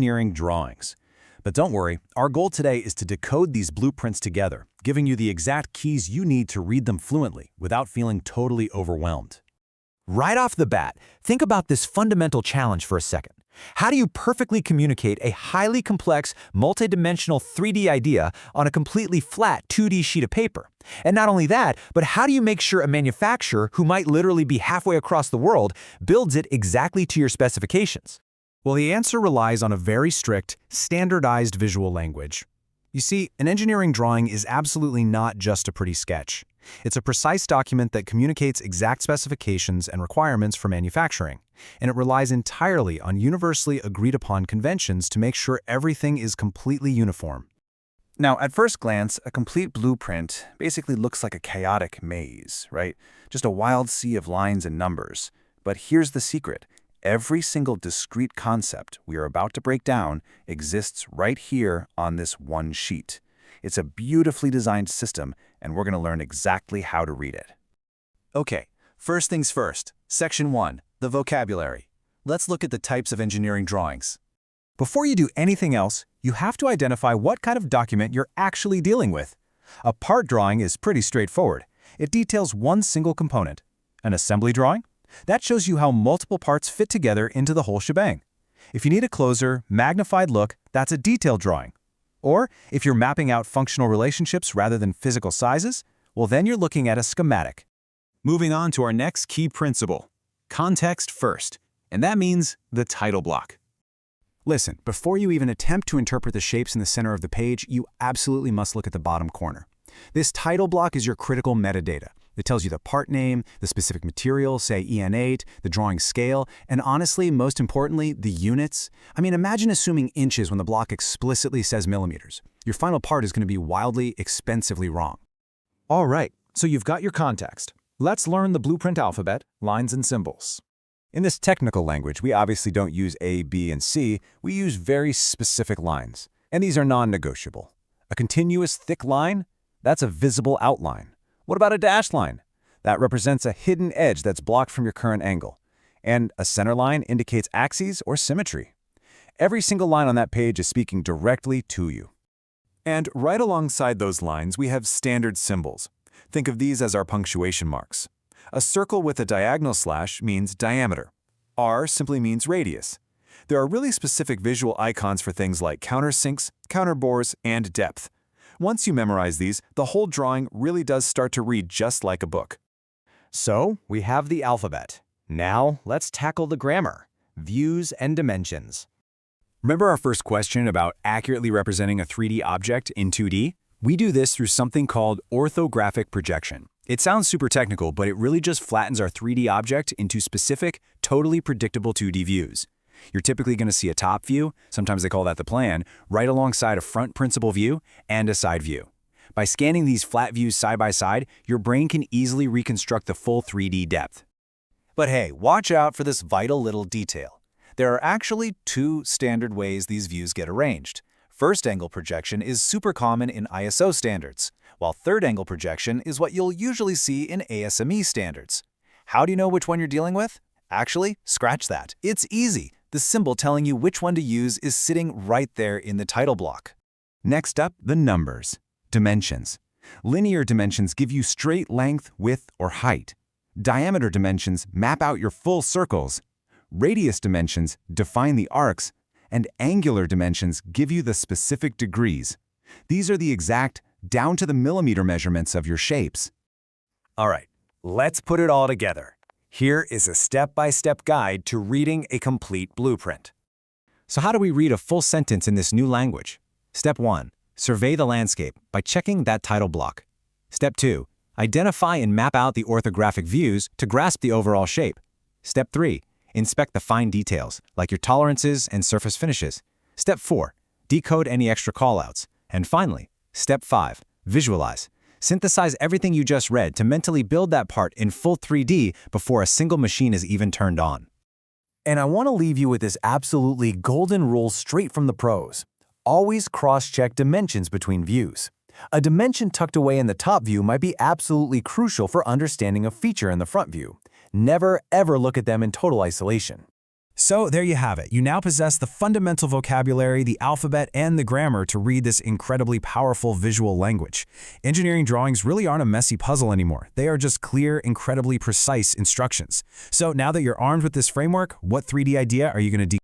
engineering drawings. But don't worry, our goal today is to decode these blueprints together, giving you the exact keys you need to read them fluently without feeling totally overwhelmed. Right off the bat, think about this fundamental challenge for a second. How do you perfectly communicate a highly complex, multidimensional 3D idea on a completely flat 2D sheet of paper? And not only that, but how do you make sure a manufacturer, who might literally be halfway across the world, builds it exactly to your specifications? Well, the answer relies on a very strict, standardized visual language. You see, an engineering drawing is absolutely not just a pretty sketch. It's a precise document that communicates exact specifications and requirements for manufacturing, and it relies entirely on universally agreed-upon conventions to make sure everything is completely uniform. Now, at first glance, a complete blueprint basically looks like a chaotic maze, right? Just a wild sea of lines and numbers. But here's the secret. Every single discrete concept we are about to break down exists right here on this one sheet. It's a beautifully designed system, and we're going to learn exactly how to read it. Okay, first things first. Section 1, the vocabulary. Let's look at the types of engineering drawings. Before you do anything else, you have to identify what kind of document you're actually dealing with. A part drawing is pretty straightforward. It details one single component. An assembly drawing? That shows you how multiple parts fit together into the whole shebang. If you need a closer, magnified look, that's a detailed drawing. Or, if you're mapping out functional relationships rather than physical sizes, well then you're looking at a schematic. Moving on to our next key principle. Context first, and that means the title block. Listen, before you even attempt to interpret the shapes in the center of the page, you absolutely must look at the bottom corner. This title block is your critical metadata. It tells you the part name, the specific material, say EN8, the drawing scale, and honestly, most importantly, the units. I mean, imagine assuming inches when the block explicitly says millimeters. Your final part is going to be wildly, expensively wrong. All right, so you've got your context. Let's learn the blueprint alphabet, lines and symbols. In this technical language, we obviously don't use A, B, and C. We use very specific lines, and these are non-negotiable. A continuous thick line? That's a visible outline. What about a dashed line? That represents a hidden edge that's blocked from your current angle. And a center line indicates axes or symmetry. Every single line on that page is speaking directly to you. And right alongside those lines, we have standard symbols. Think of these as our punctuation marks. A circle with a diagonal slash means diameter. R simply means radius. There are really specific visual icons for things like countersinks, counterbores, and depth. Once you memorize these, the whole drawing really does start to read just like a book. So, we have the alphabet. Now, let's tackle the grammar, views and dimensions. Remember our first question about accurately representing a 3D object in 2D? We do this through something called orthographic projection. It sounds super technical, but it really just flattens our 3D object into specific, totally predictable 2D views. You're typically going to see a top view, sometimes they call that the plan, right alongside a front principal view and a side view. By scanning these flat views side by side, your brain can easily reconstruct the full 3D depth. But hey, watch out for this vital little detail. There are actually two standard ways these views get arranged. First angle projection is super common in ISO standards, while third angle projection is what you'll usually see in ASME standards. How do you know which one you're dealing with? Actually, scratch that. It's easy. The symbol telling you which one to use is sitting right there in the title block. Next up, the numbers. Dimensions. Linear dimensions give you straight length, width, or height. Diameter dimensions map out your full circles. Radius dimensions define the arcs, and angular dimensions give you the specific degrees. These are the exact, down to the millimeter measurements of your shapes. All right, let's put it all together. Here is a step-by-step guide to reading a complete blueprint. So how do we read a full sentence in this new language? Step 1. Survey the landscape by checking that title block. Step 2. Identify and map out the orthographic views to grasp the overall shape. Step 3. Inspect the fine details, like your tolerances and surface finishes. Step 4. Decode any extra callouts. And finally, Step 5. Visualize. Synthesize everything you just read to mentally build that part in full 3D before a single machine is even turned on. And I want to leave you with this absolutely golden rule straight from the pros. Always cross-check dimensions between views. A dimension tucked away in the top view might be absolutely crucial for understanding a feature in the front view. Never, ever look at them in total isolation. So there you have it. You now possess the fundamental vocabulary, the alphabet, and the grammar to read this incredibly powerful visual language. Engineering drawings really aren't a messy puzzle anymore. They are just clear, incredibly precise instructions. So now that you're armed with this framework, what 3D idea are you going to